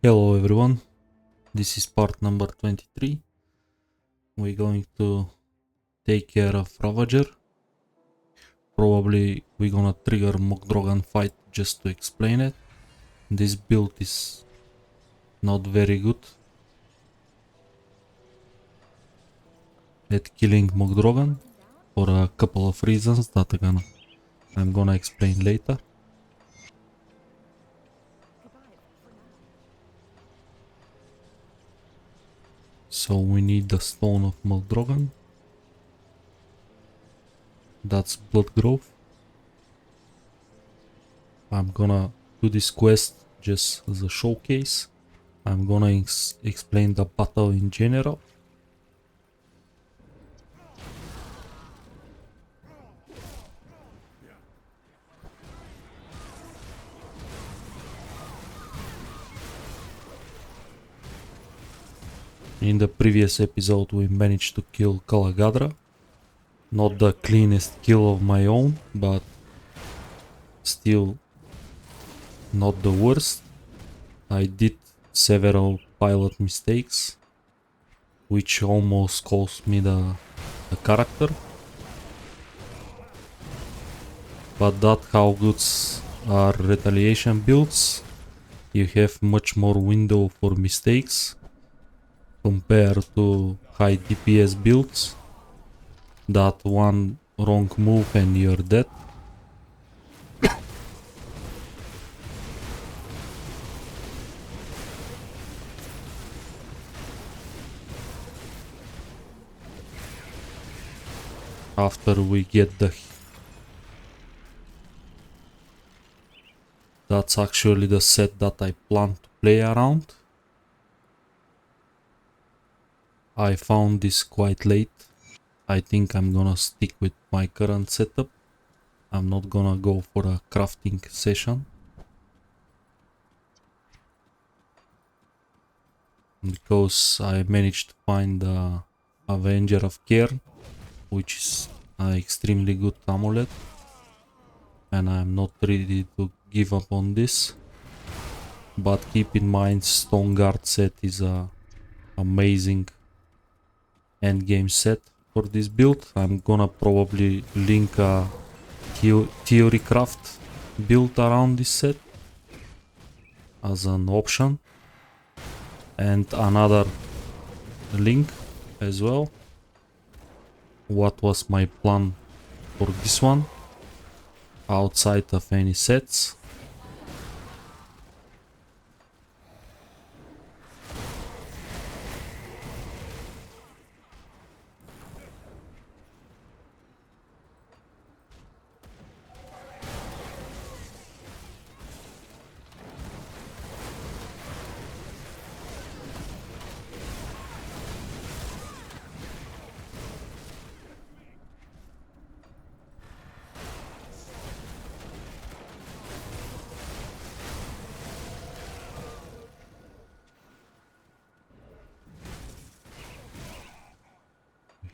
Hello everyone, this is part number 23. We're going to take care of Ravager. Probably we're gonna trigger Mogdrogen fight just to explain it. This build is not very good at killing Mogdrogen for a couple of reasons that I'm gonna explain later. So we need the stone of Mogdrogen. That's blood growth. I'm gonna do this quest just as a showcase. I'm gonna explain the battle in general. In the previous episode we managed to kill Kalagadra. Not the cleanest kill of my own, but still not the worst. I did several pilot mistakes, which almost cost me the character. But that's how good are retaliation builds. You have much more window for mistakes compared to high DPS builds. That one wrong move and you're dead. After we get that's actually the set that I plan to play around. I found this quite late. I think I'm gonna stick with my current setup. I'm not gonna go for a crafting session. Because I managed to find the Avenger of Cairn, which is an extremely good amulet. And I'm not ready to give up on this. But keep in mind, Stone Guard set is a amazing endgame set for this build. I'm gonna probably link a Theorycraft build around this set as an option, and another link as well. What was my plan for this one outside of any sets?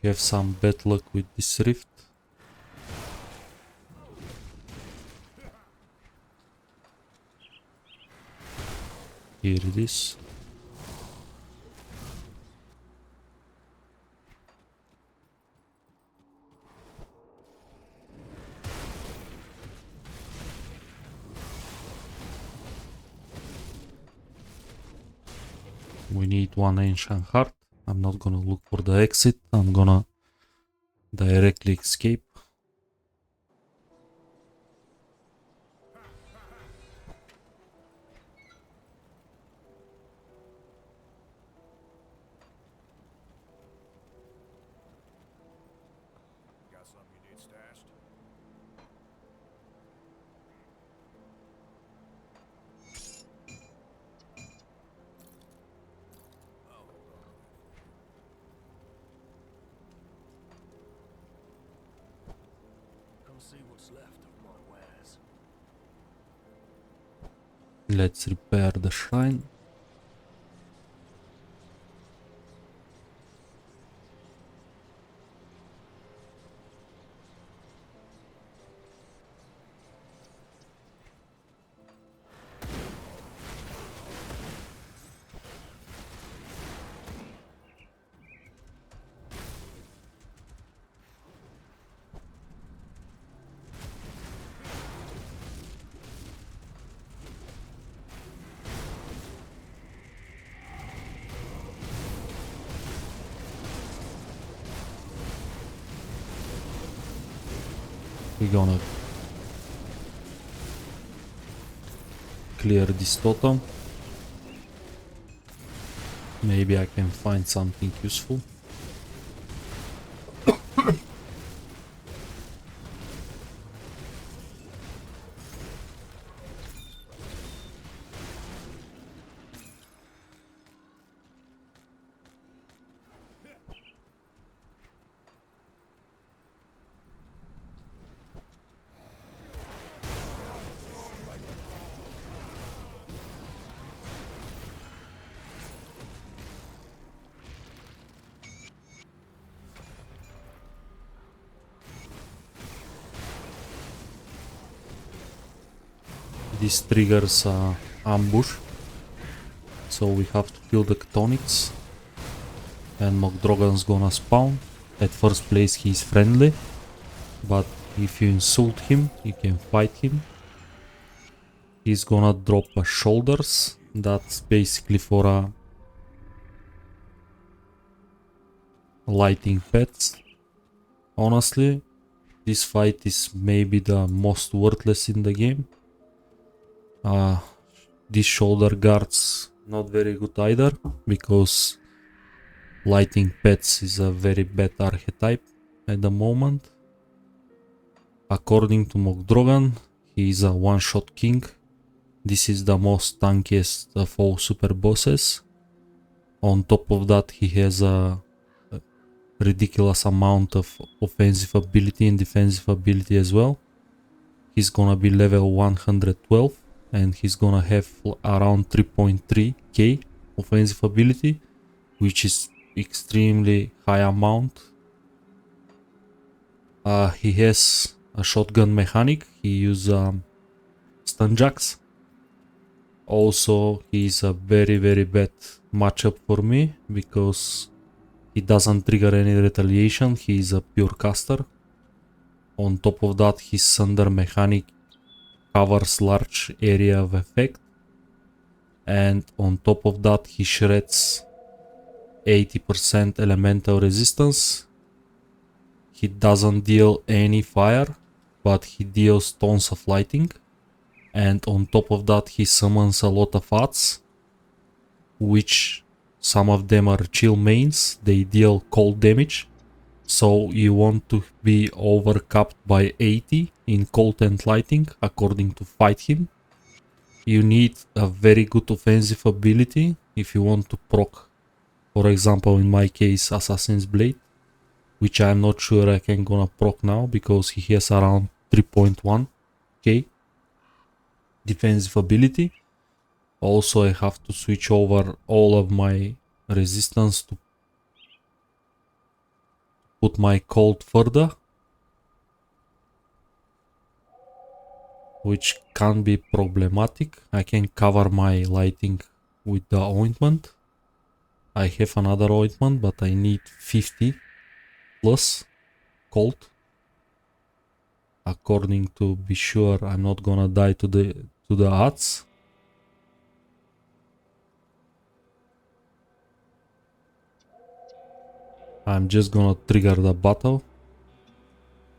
We have some bad luck with this rift. Here it is. We need one ancient heart. I'm not gonna look for the exit. I'm gonna directly escape. Let's repair the shrine. We're gonna clear this totem. Maybe I can find something useful. This triggers ambush, so we have to kill the Chthonics, and Mogdrogen's gonna spawn. At first place he's friendly, but if you insult him, you can fight him. He's gonna drop shoulders, that's basically for lighting pets. Honestly, this fight is maybe the most worthless in the game. These shoulder guards not very good either, because lighting pets is a very bad archetype at the moment. According to Mogdrogen, he is a one-shot king. This is the most tankiest of all super bosses. On top of that, he has a ridiculous amount of offensive ability and defensive ability as well. He's gonna be level 112 and he's gonna have around 3.3k offensive ability, which is extremely high amount. He has a shotgun mechanic. He uses stun jacks. Also, he is a very bad matchup for me because he doesn't trigger any retaliation. He is a pure caster. On top of that, his Sunder mechanic covers large area of effect, and on top of that he shreds 80% elemental resistance. He doesn't deal any fire, but he deals tons of lighting, and on top of that he summons a lot of ATs, which some of them are chill mains. They deal cold damage, so you want to be overcapped by 80 in cold and lighting according to fight him. You need a very good offensive ability if you want to proc, for example in my case, Assassin's Blade, which I'm not sure I can gonna proc now because he has around 3.1k defensive ability. Also, I have to switch over all of my resistance to put my cold further, which can be problematic. I can cover my lighting with the ointment. I have another ointment, but I need 50 plus cold, according to be sure I'm not gonna die to the ATs. I'm just gonna trigger the battle,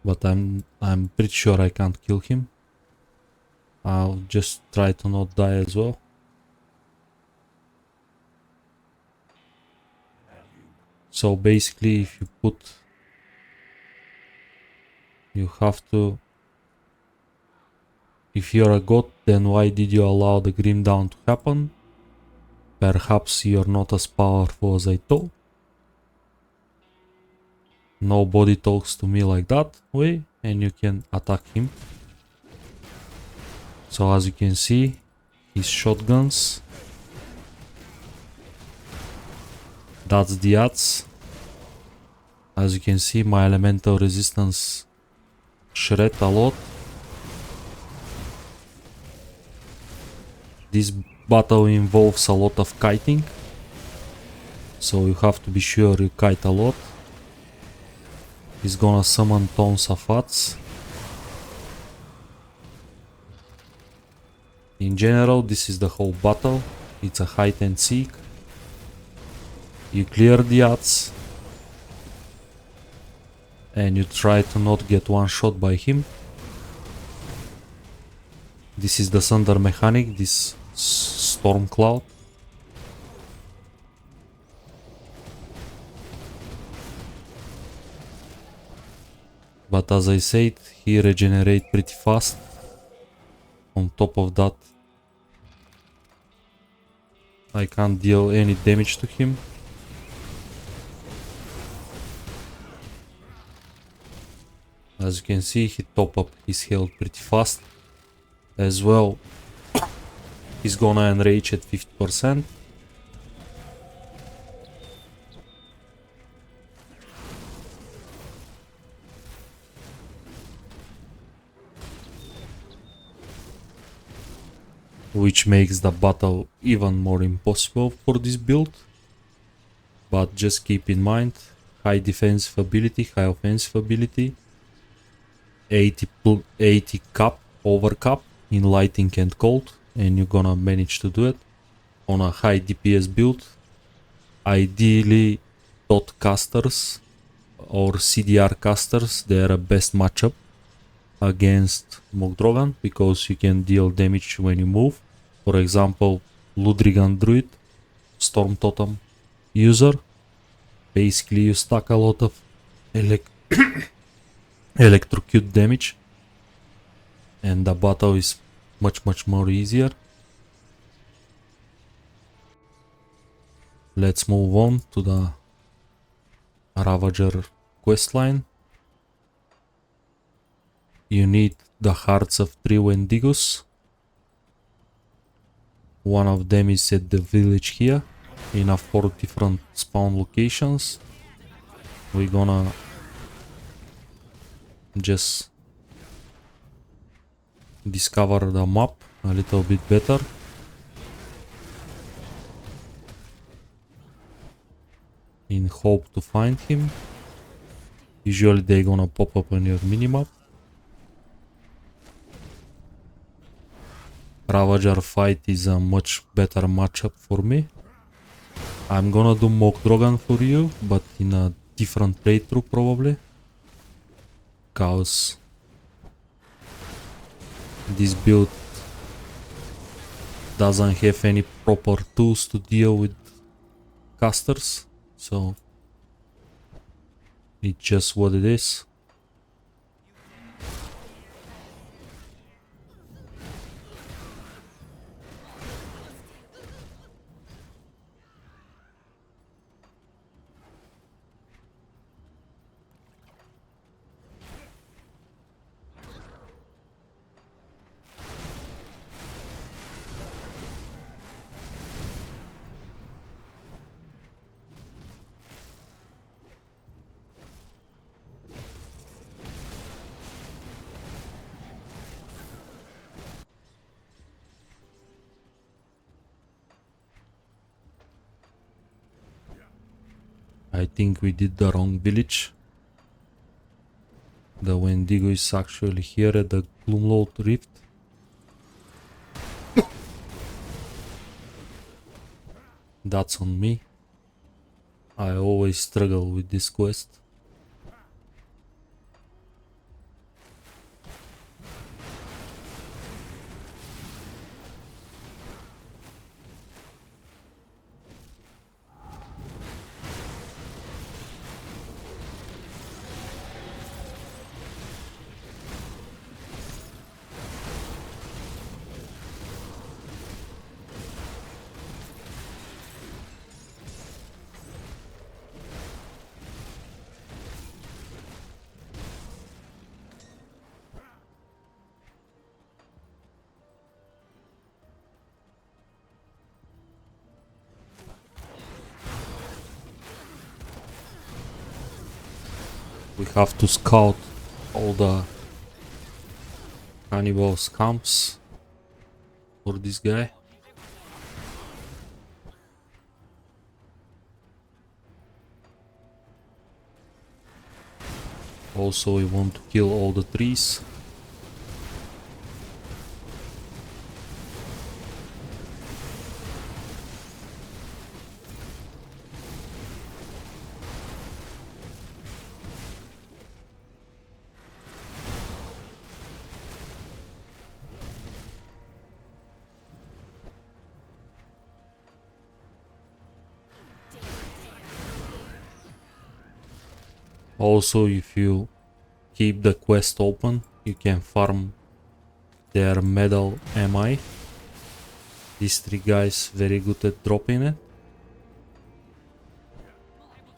but I'm pretty sure I can't kill him. I'll just try to not die as well. So basically, if you put, you have to, if you're a god, then why did you allow the Grim Dawn to happen? Perhaps you're not as powerful as I thought. Nobody talks to me like that way, and you can attack him. So as you can see, his shotguns, that's the ATs. As you can see, my elemental resistance shred a lot. This battle involves a lot of kiting, so you have to be sure you kite a lot. He's gonna summon tons of ATs. In general, this is the whole battle. It's a hide and seek. You clear the ATs and you try to not get one shot by him. This is the thunder mechanic, this storm cloud. But as I said, he regenerates pretty fast. On top of that, I can't deal any damage to him. As you can see, he top up his health pretty fast. As well, he's gonna enrage at 50%. Which makes the battle even more impossible for this build. But just keep in mind, high defensive ability, high offensive ability, 80 cap over cap in lighting and cold, and you're gonna manage to do it on a high DPS build. Ideally, dot casters or CDR casters, they are a best matchup against Mogdrogen because you can deal damage when you move. For example, Ludrigan Druid, Storm Totem user. Basically, you stack a lot of electrocute damage, and the battle is much more easier. Let's move on to the Ravager questline. You need the hearts of 3 Wendigos. One of them is at the village here, in a 4 different spawn locations. We're gonna just discover the map a little bit better. In hope to find him. Usually they're gonna pop up on your minimap. Ravager fight is a much better matchup for me. I'm gonna do Mogdrogen for you, but in a different playthrough probably. Cause this build doesn't have any proper tools to deal with casters, so it's just what it is. I think we did the wrong village. The Wendigo is actually here at the Gloomlord Rift. That's on me. I always struggle with this quest. We have to scout all the cannibals camps for this guy. Also, we want to kill all the trees. Also, if you keep the quest open, you can farm their metal MI. These three guys very good at dropping it.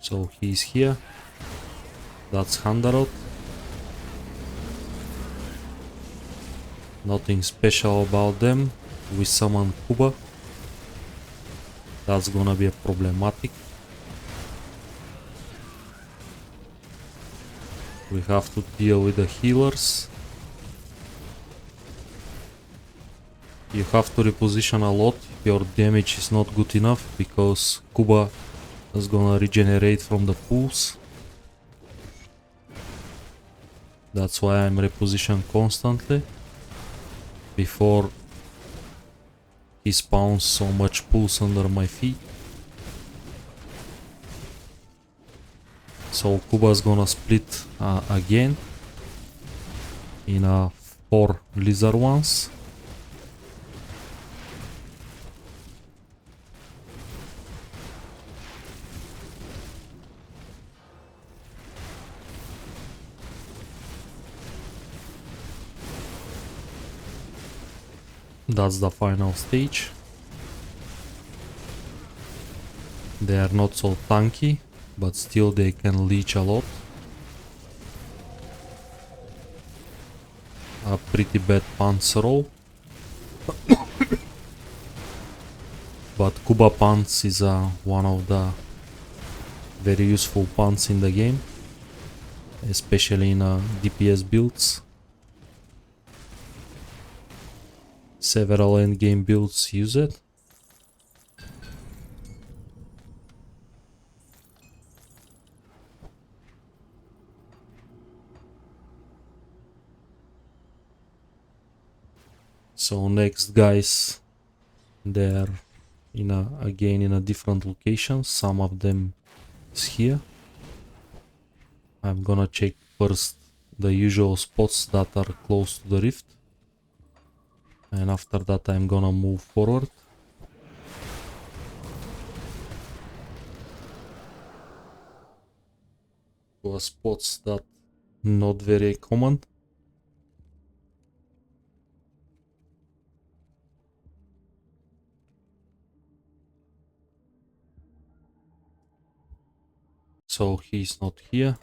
So he's here. That's Handarot. Nothing special about them. We summon Kuba. That's gonna be a problematic. We have to deal with the healers. You have to reposition a lot. Your damage is not good enough because Kuba is gonna regenerate from the pools. That's why I'm repositioned constantly before he spawns so much pools under my feet. So Kuba's gonna split again in 4 lizard ones. That's the final stage. They are not so tanky, but still they can leech a lot. A pretty bad pants roll. But Kuba pants is one of the very useful pants in the game, especially in DPS builds. Several endgame builds use it. So next guys, they're again in a different location. Some of them is here. I'm gonna check first the usual spots that are close to the rift, and after that I'm gonna move forward. To spots that not very common. So he's not here.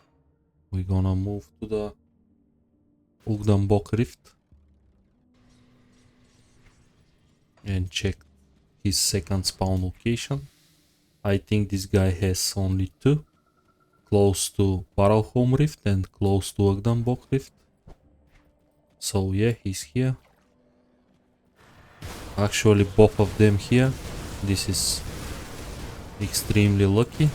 We're gonna move to the Ugdambok rift and check his second spawn location. I think this guy has only 2. Close to Barrowhome rift and close to Ugdambok rift. So yeah, he's here. Actually both of them here. This is extremely lucky.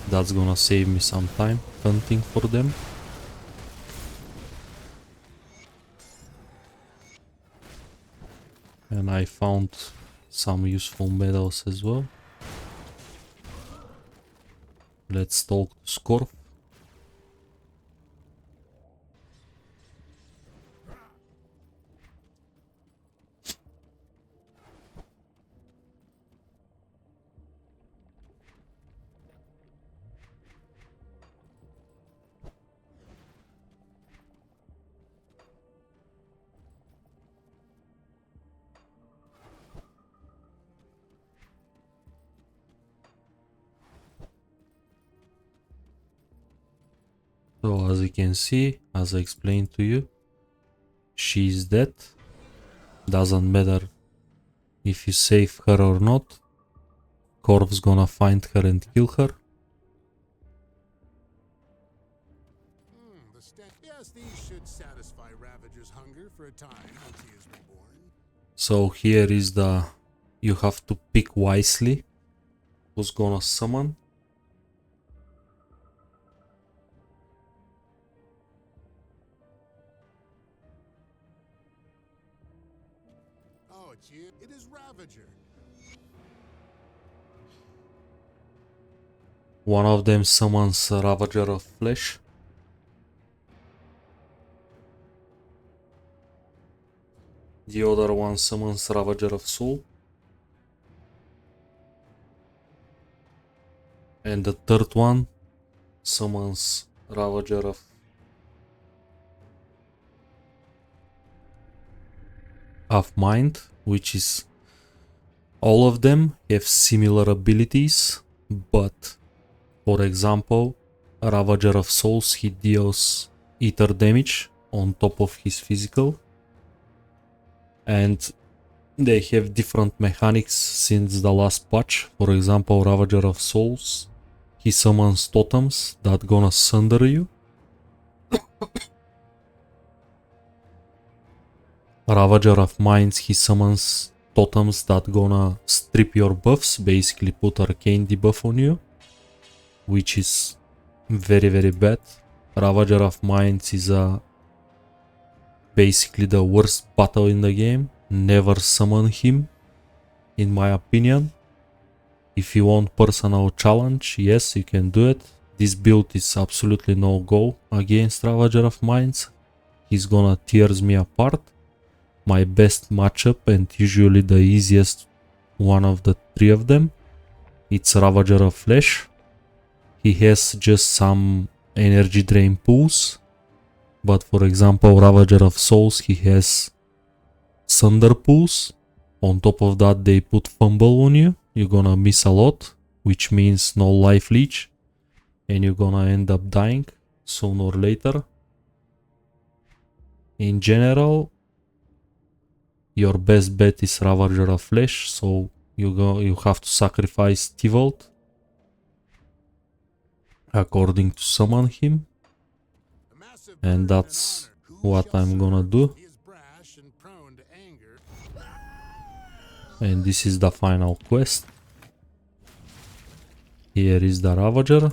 That's gonna save me some time hunting for them. And I found some useful medals as well. Let's talk to Scorf. So as you can see, as I explained to you, she's dead. Doesn't matter if you save her or not. Corv's gonna find her and kill her. Yes, these should satisfy Ravager's hunger for a time once he is reborn. So here is the... You have to pick wisely who's gonna summon. Oh, it's you. It is Ravager. One of them summons a Ravager of Flesh. The other one summons Ravager of Soul. And the third one summons Ravager of Mind, which is all of them have similar abilities, but for example, Ravager of Souls, he deals ether damage on top of his physical, and they have different mechanics since the last patch. For example, Ravager of Souls, he summons totems that gonna sunder you. Ravager of Minds, he summons totems that gonna strip your buffs, basically put arcane debuff on you, which is very bad. Ravager of Minds is basically the worst battle in the game. Never summon him, in my opinion. If you want personal challenge, yes, you can do it. This build is absolutely no go against Ravager of Minds. He's gonna tears me apart. My best matchup, and usually the easiest one of the three of them, it's Ravager of Flesh. He has just some energy drain pools, but for example, Ravager of Souls, he has Thunder pools. On top of that, they put Fumble on you. You're gonna miss a lot, which means no life leech, and you're gonna end up dying sooner or later. In general, your best bet is Ravager of Flesh, so you have to sacrifice T-Volt according to summon him, and that's what I'm gonna do. And this is the final quest. Here is the Ravager.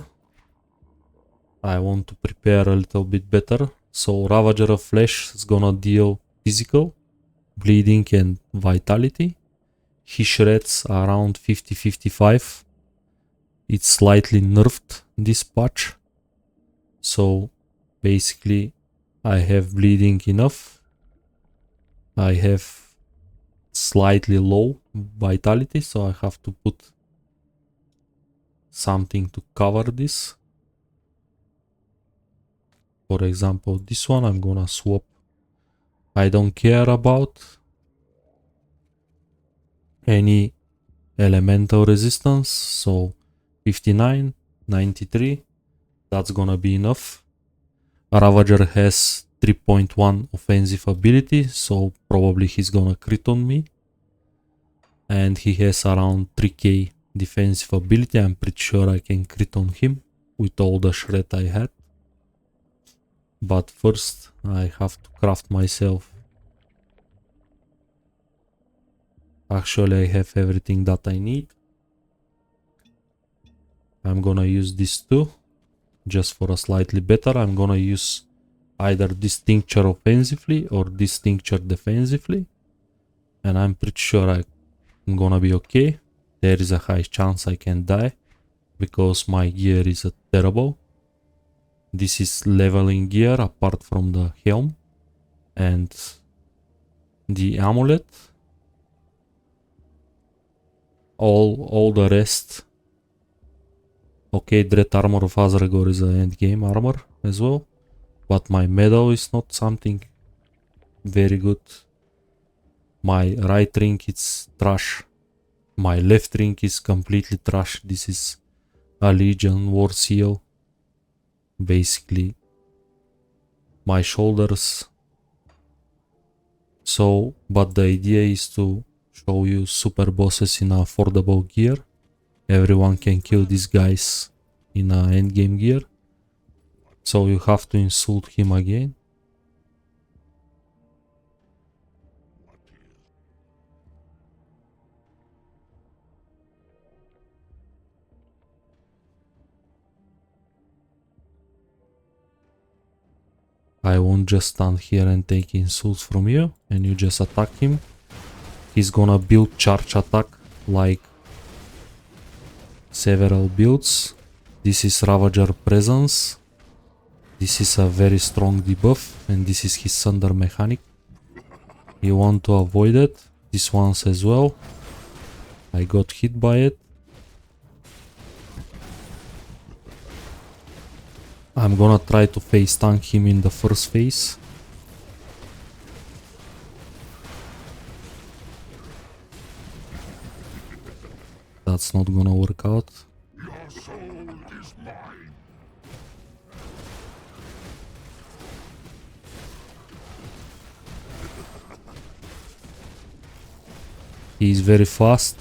I want to prepare a little bit better. So Ravager of Flesh is gonna deal physical, bleeding and vitality. He shreds around 50-55. It's slightly nerfed this patch. So basically I have bleeding enough. I have slightly low vitality, so I have to put something to cover this. For example, this one I'm gonna swap. I don't care about any elemental resistance, so 59, 93, that's gonna be enough. Ravager has 3.1 offensive ability, so probably he's gonna crit on me. And he has around 3k defensive ability. I'm pretty sure I can crit on him with all the shred I had. But first I have to craft myself. Actually, I have everything that I need. I'm gonna use this too, just for a slightly better. I'm gonna use either this tincture offensively or this tincture defensively, and I'm pretty sure I'm gonna be okay. There is a high chance I can die because my gear is terrible. This is leveling gear apart from the helm and the amulet. All the rest. Okay, Dread Armor of Azragor is an endgame armor as well, but my medal is not something very good. My right ring is trash. My left ring is completely trash. This is a Legion War Seal. Basically, my shoulders. So, but the idea is to show you super bosses in affordable gear. Everyone can kill these guys in endgame gear. So you have to insult him again. I won't just stand here and take insults from you and you just attack him. He's gonna build charge attack like several builds. This is Ravager Presence. This is a very strong debuff and this is his Thunder mechanic. You want to avoid it. This one's as well. I got hit by it. I'm gonna try to face tank him in the first phase. That's not gonna work out. He's very fast.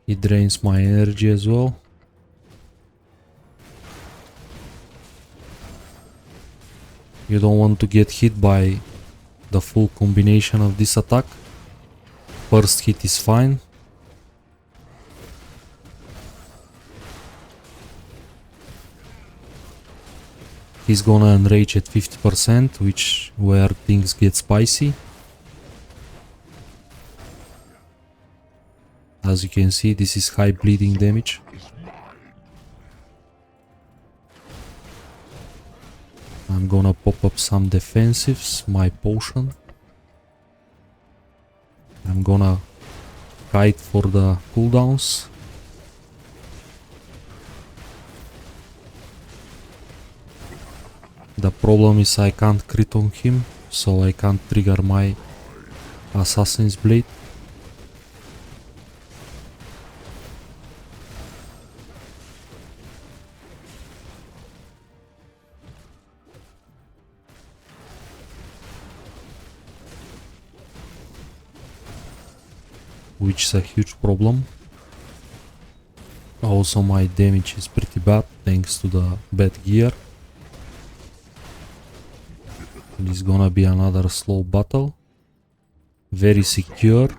He drains my energy as well. You don't want to get hit by the full combination of this attack. First hit is fine. He's gonna enrage at 50%, which where things get spicy. As you can see, this is high bleeding damage. I'm gonna pop up some defensives, my potion. I'm gonna kite for the cooldowns. The problem is I can't crit on him, so I can't trigger my Assassin's Blade. Which is a huge problem. Also my damage is pretty bad thanks to the bad gear. It's gonna be another slow battle. Very secure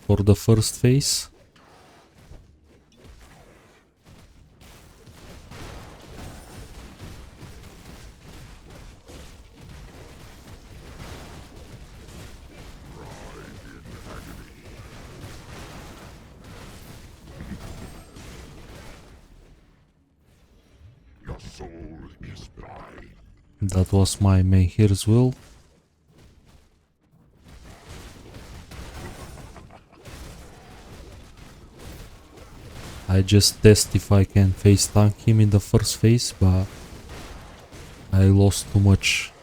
for the first phase. That was my Mahir's will. I just test if I can face tank him in the first phase, but I lost too much.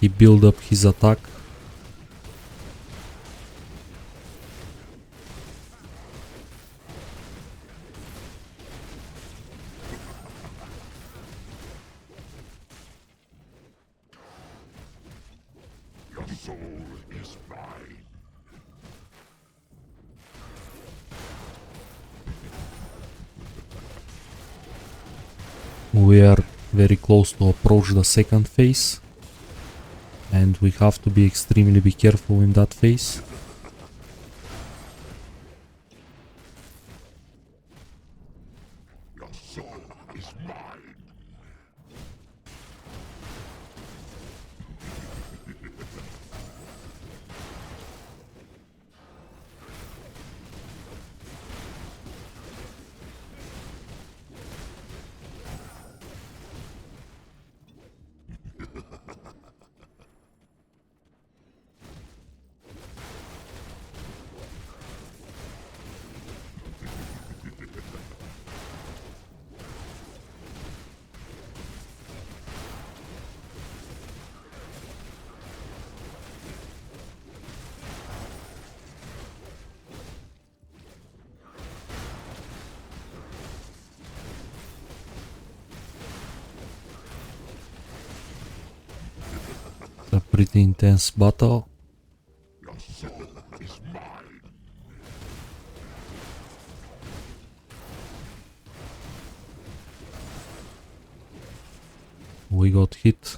He built up his attack. We are very close to approach the second phase, and we have to be extremely careful in that phase. A pretty intense battle. We got hit.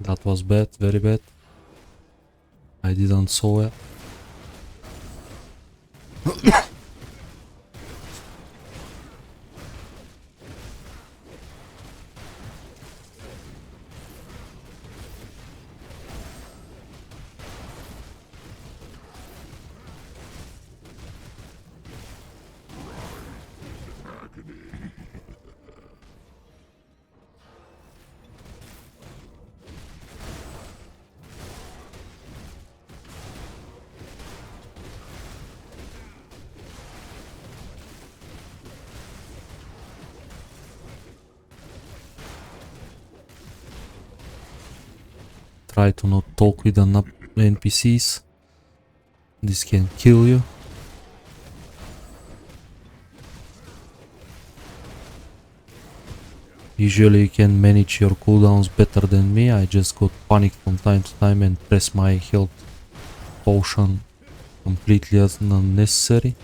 That was bad, very bad. I didn't saw it. Try to not talk with the NPCs. This can kill you. Usually you can manage your cooldowns better than me. I just got panicked from time to time and press my health potion completely as unnecessary.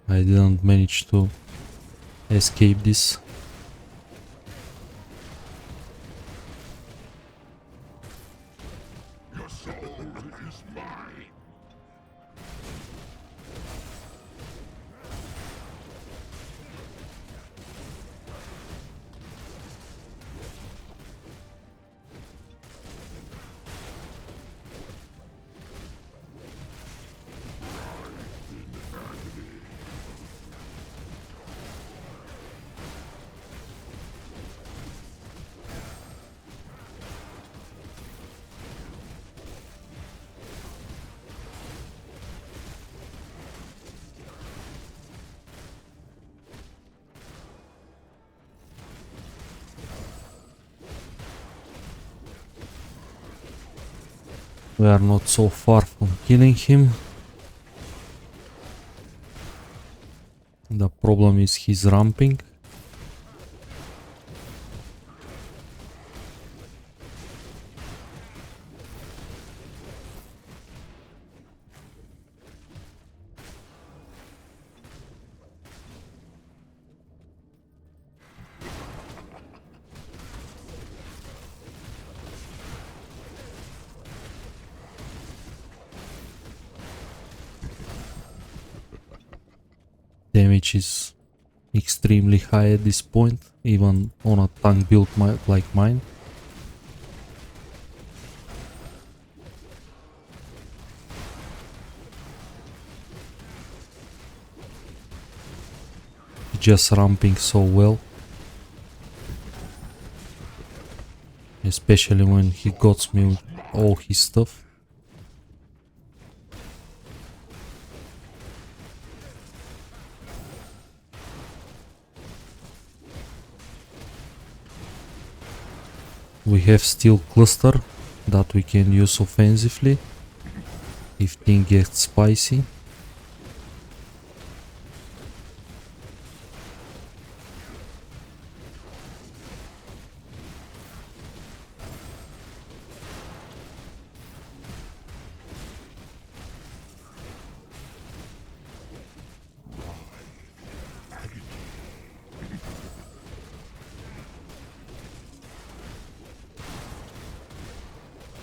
I didn't manage to escape this. We are not so far from killing him. The problem is he's ramping. Damage is extremely high at this point, even on a tank build like mine. Just ramping so well. Especially when he got me with all his stuff. We have steel cluster that we can use offensively if things get spicy.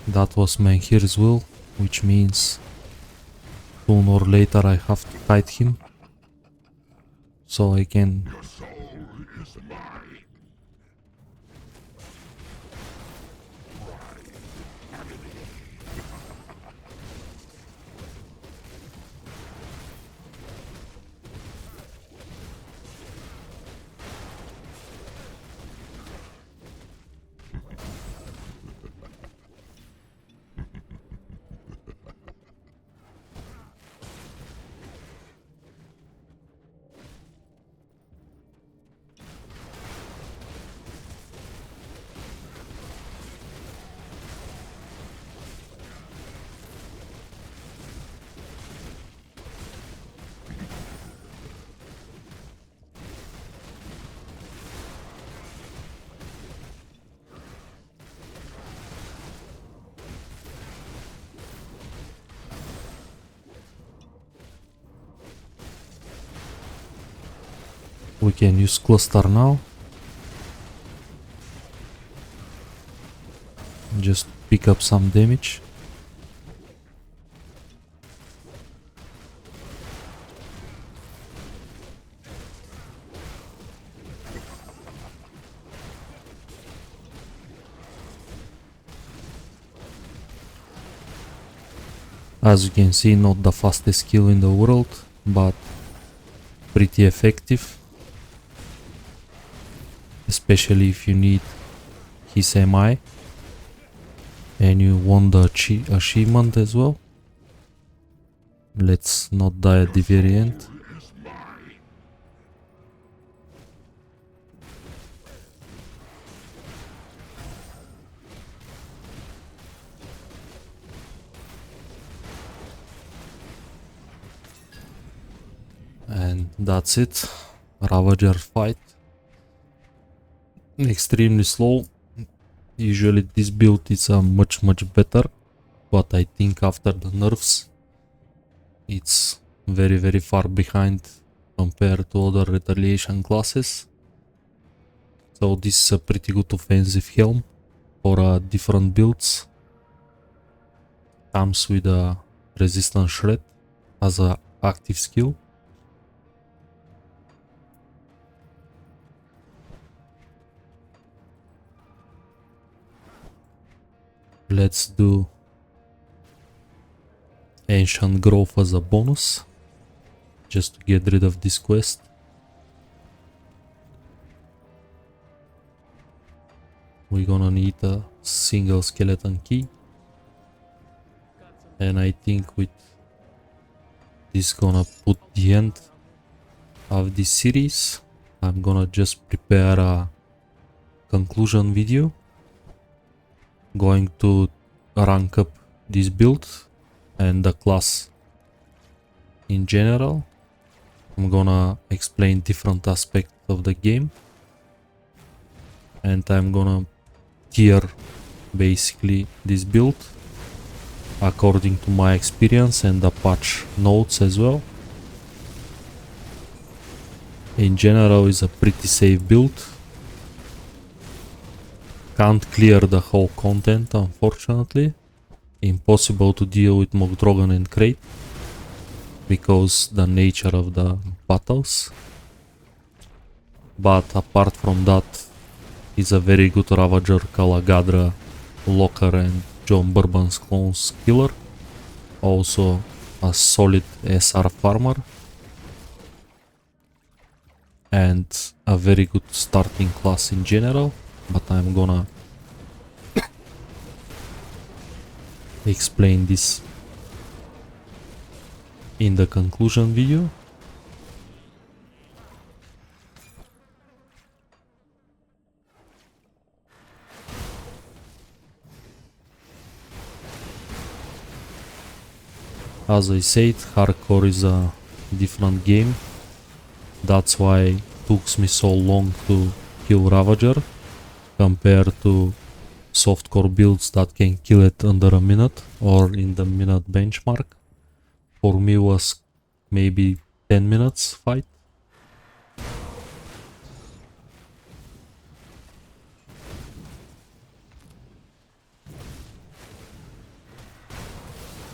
That was Menhir's will, which means sooner or later I have to fight him so I can We can use cluster now. Just pick up some damage. As you can see, not the fastest kill in the world, but pretty effective. Especially if you need his MI and you want the achievement as well. Let's not die at the very end. And that's it. Ravager fight. Extremely slow. Usually this build is much better, but I think after the nerfs it's very far behind compared to other retaliation classes. So this is a pretty good offensive helm for different builds. Comes with a resistance shred as an active skill. Let's do Ancient Growth as a bonus, just to get rid of this quest. We're gonna need a single skeleton key, and I think with this gonna put the end of this series. I'm gonna just prepare a conclusion video going to rank up this build and the class in general. I'm gonna explain different aspects of the game, and I'm gonna tier basically this build according to my experience and the patch notes as well. In general, it's a pretty safe build. Can't clear the whole content, unfortunately. Impossible to deal with Mogdrogen and Crate because the nature of the battles. But apart from that, it's a very good Ravager, Calagadra, Locker and John Bourbon's clones killer. Also a solid SR farmer. And a very good starting class in general. But I'm gonna explain this in the conclusion video. As I said, hardcore is a different game. That's why it took me so long to kill Ravager compared to softcore builds that can kill it under a minute or in the minute benchmark. For me was maybe 10 minutes fight.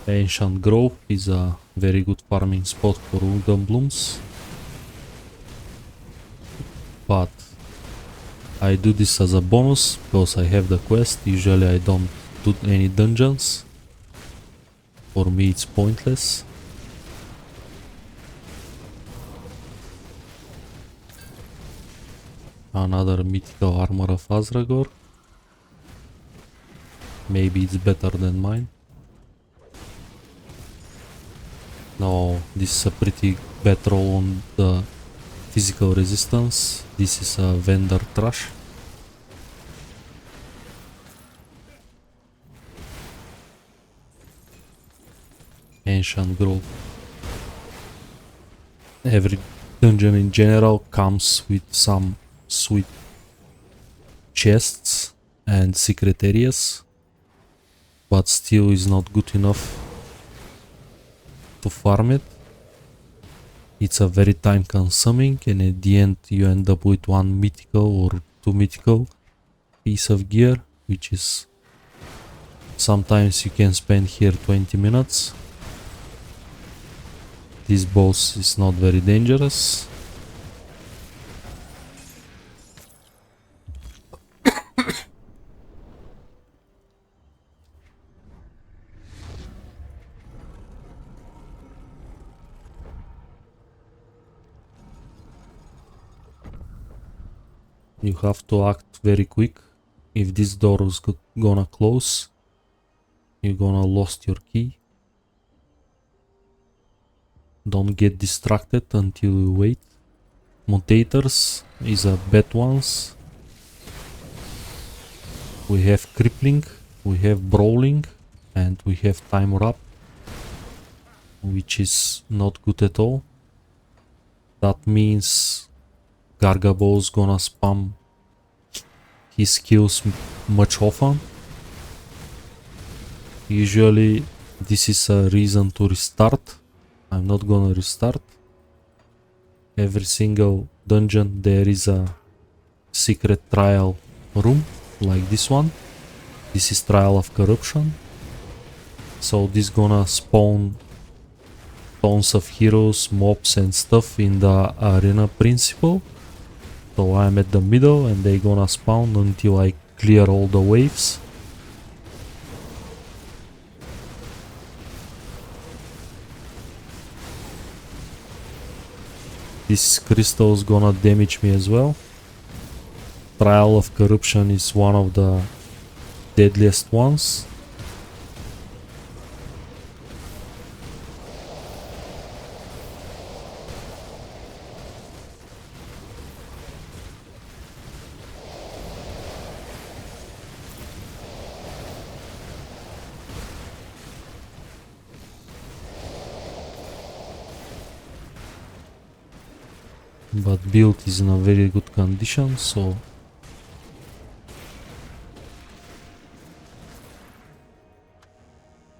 Ancient Grove is a very good farming spot for Wooden Blooms, but I do this as a bonus because I have the quest. Usually I don't do any dungeons. For me it's pointless. Another mythical armor of Azragor. Maybe it's better than mine. No, this is a pretty bad roll on the physical resistance. This is a vendor trash. Ancient Grove. Every dungeon in general comes with some sweet chests and secret areas, but still is not good enough to farm it. It's a very time consuming, and at the end you end up with one mythical or two mythical piece of gear, which is sometimes you can spend here 20 minutes. This boss is not very dangerous. You have to act very quick. If this door is gonna close, you're gonna lost your key. Don't get distracted until you wait. Mutators is a bad ones. We have crippling, we have brawling, and we have time wrap, which is not good at all. That means Gargabol's gonna spam his skills much often. Usually this is a reason to restart. I'm not gonna restart. Every single dungeon there is a secret trial room like this one. This is trial of corruption. So this gonna spawn tons of heroes, mobs and stuff in the arena principle. So I'm at the middle and they gonna spawn until I clear all the waves. This crystal is gonna damage me as well. Trial of corruption is one of the deadliest ones. But build is in a very good condition, so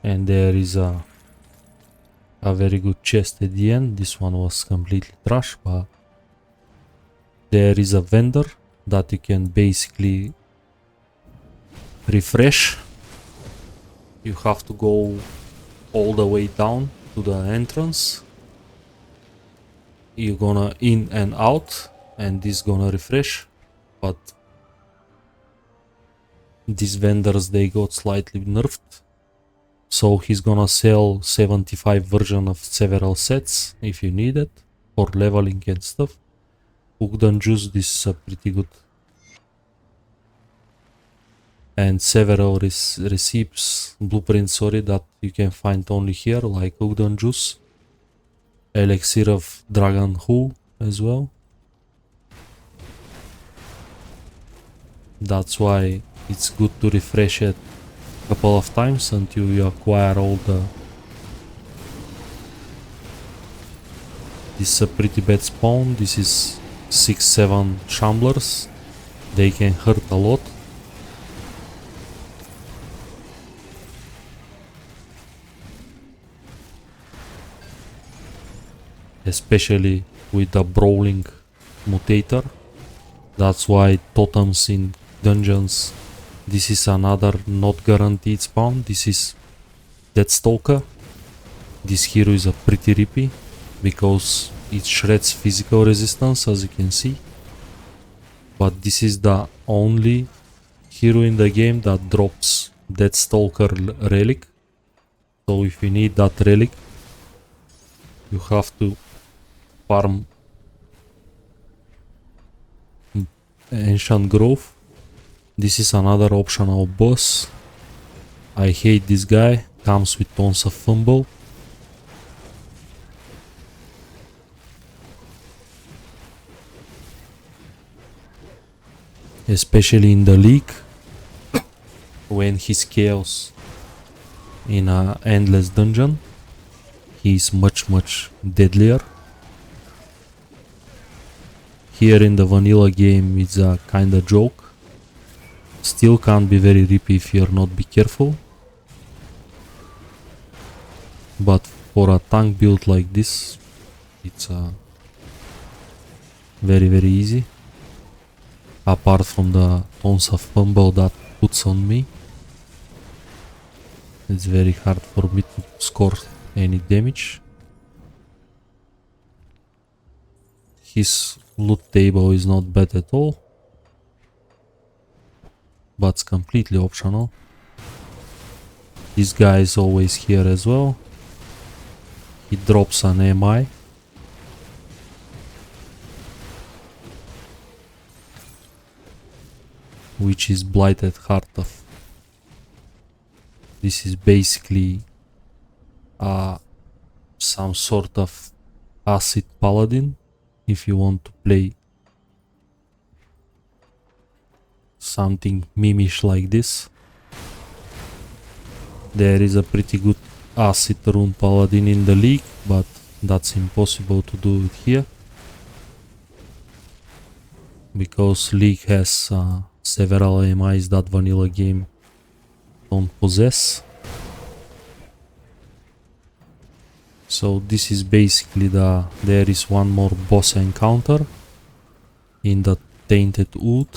and there is a very good chest at the end. This one was completely trash, but there is a vendor that you can basically refresh. You have to go all the way down to the entrance. You're gonna in and out, and this gonna refresh, but these vendors, they got slightly nerfed. So he's gonna sell 75 version of several sets if you need it for leveling and stuff. Mogdrogen juice, this is a pretty good. And several recipes, blueprints, sorry, that you can find only here, like Mogdrogen juice. Elixir of Dragon Hu as well. That's why it's good to refresh it a couple of times until you acquire all the... This is a pretty bad spawn. This is 6-7 shamblers. They can hurt a lot. Especially with the brawling mutator. That's why totems in dungeons. This is another not guaranteed spawn. This is Deathstalker. This hero is a pretty rippy because it shreds physical resistance, as you can see. But this is the only hero in the game that drops Deathstalker relic. So if you need that relic, you have to farm Ancient Grove. This is another optional boss. I hate this guy. Comes with tons of fumble. Especially in the league, when he scales in a endless dungeon, he is much deadlier. Here in the vanilla game it's a kinda joke. Still can't be very rippy if you're not be careful. But for a tank build like this, It's very easy. Apart from the tons of fumble that puts on me, it's very hard for me to score any damage. His loot table is not bad at all, but it's completely optional. This guy is always here as well. He drops an MI. Which is Blighted Heart of. This is basically some sort of acid paladin if you want to play something mimish like this. There is a pretty good acid rune paladin in the league, but that's impossible to do it here because league has several AMIs that vanilla game don't possess. So this is basically there is one more boss encounter in the Tainted Wood,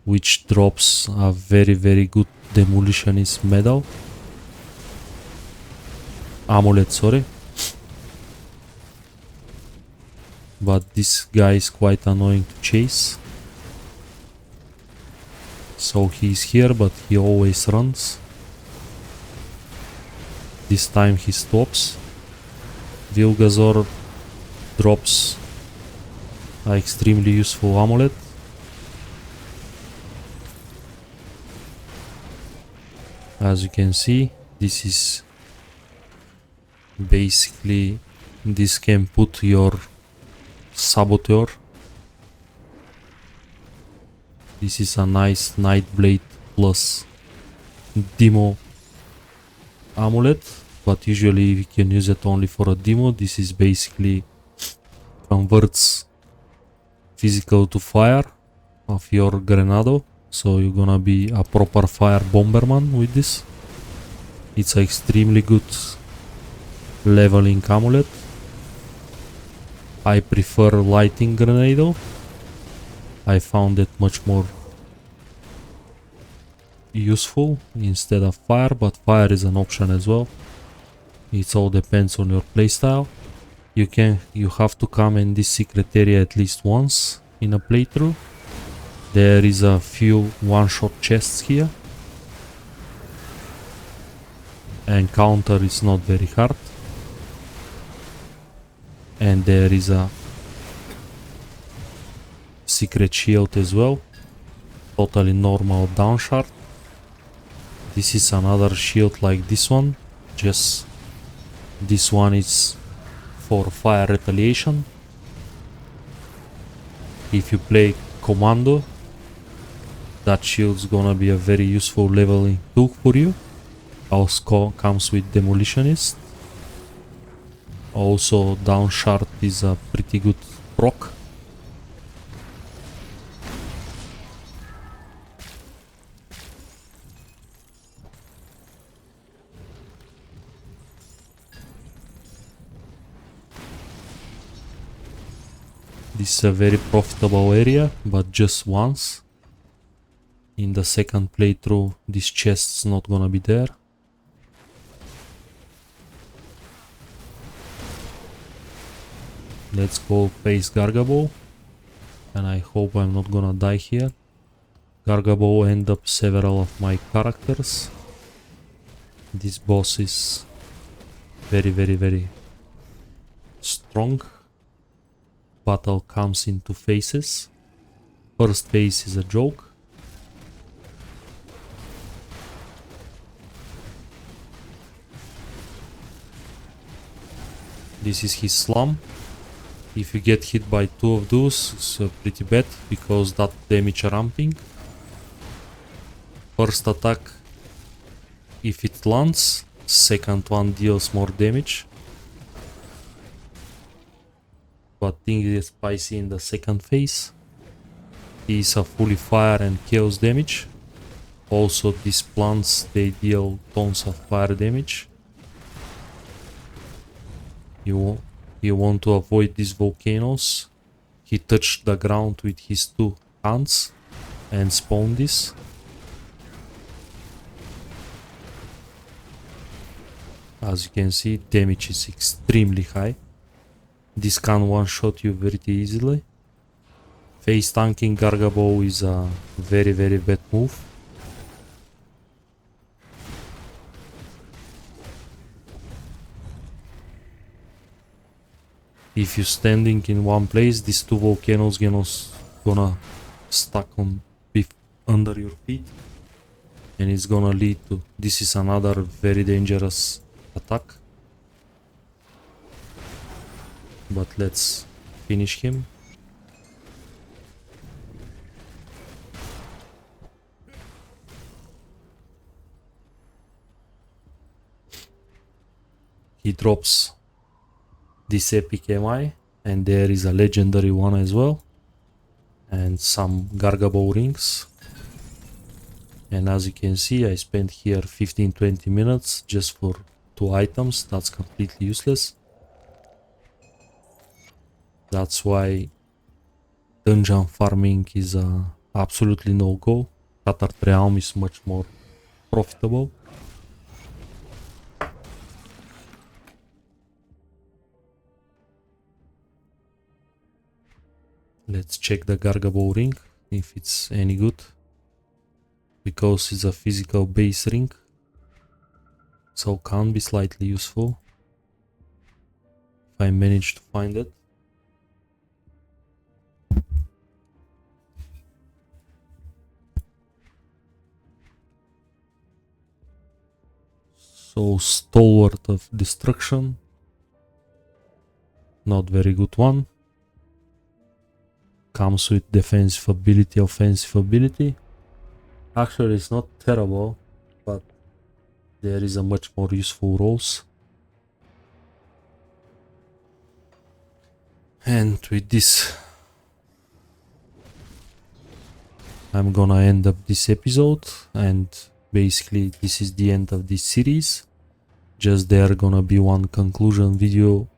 which drops a very good demolitionist medal. Amulet, sorry. But this guy is quite annoying to chase. So he's here, but he always runs. This time he stops. Vilgazor drops an extremely useful amulet. As you can see, this is basically, this can put your Saboteur. This is a nice Nightblade plus Demo amulet, but usually you can use it only for a demo. This is basically converts physical to fire of your Grenado, so you're gonna be a proper fire bomberman with this. It's an extremely good leveling amulet. I prefer lighting Grenado. I found it much more useful instead of fire, but fire is an option as well. It all depends on your playstyle. You have to come in this secret area at least once in a playthrough. There is a few one-shot chests here. Encounter is not very hard. And there is a secret shield as well. Totally normal down shard. This is another shield like this one. Just this one is for fire retaliation. If you play commando, that shield's gonna be a very useful leveling tool for you. Also comes with demolitionist. Also down shard is a pretty good proc. This is a very profitable area, but just once. In the second playthrough, this chest's not gonna be there. Let's go face Gargabol, and I hope I'm not gonna die here. Gargabol end up several of my characters. This boss is very strong. Battle comes in two phases. First phase is a joke. This is his slum. If you get hit by two of those, it's pretty bad because that damage ramping. First attack, if it lands, second one deals more damage. But things get spicy in the second phase. These are fully fire and chaos damage. Also these plants, they deal tons of fire damage. You want to avoid these volcanoes. He touched the ground with his 2 hands and spawned this. As you can see, damage is extremely high. This can one-shot you very easily. Face tanking Gargabol is a very bad move. If you're standing in one place, these 2 volcanoes gonna stuck under your feet, and it's gonna lead to, this is another very dangerous attack. But let's finish him. He drops this epic MI, and there is a legendary one as well, and some Gargabol rings. And as you can see, I spent here 15-20 minutes just for 2 items. That's completely useless. That's why dungeon farming is absolutely no go. Tatart Realm is much more profitable. Let's check the Gargabol ring, if it's any good. Because it's a physical base ring, so can be slightly useful if I manage to find it. So Stalwart of Destruction, not very good one. Comes with defensive ability, offensive ability. Actually, it's not terrible, but there is a much more useful roles. And with this, I'm gonna end up this episode, and basically this is the end of this series. Just there gonna be one conclusion video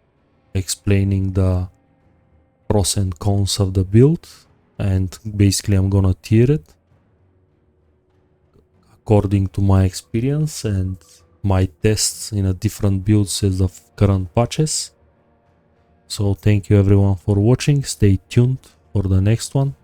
explaining the pros and cons of the build, and basically I'm gonna tier it according to my experience and my tests in a different builds as of current patches. So thank you everyone for watching, stay tuned for the next one.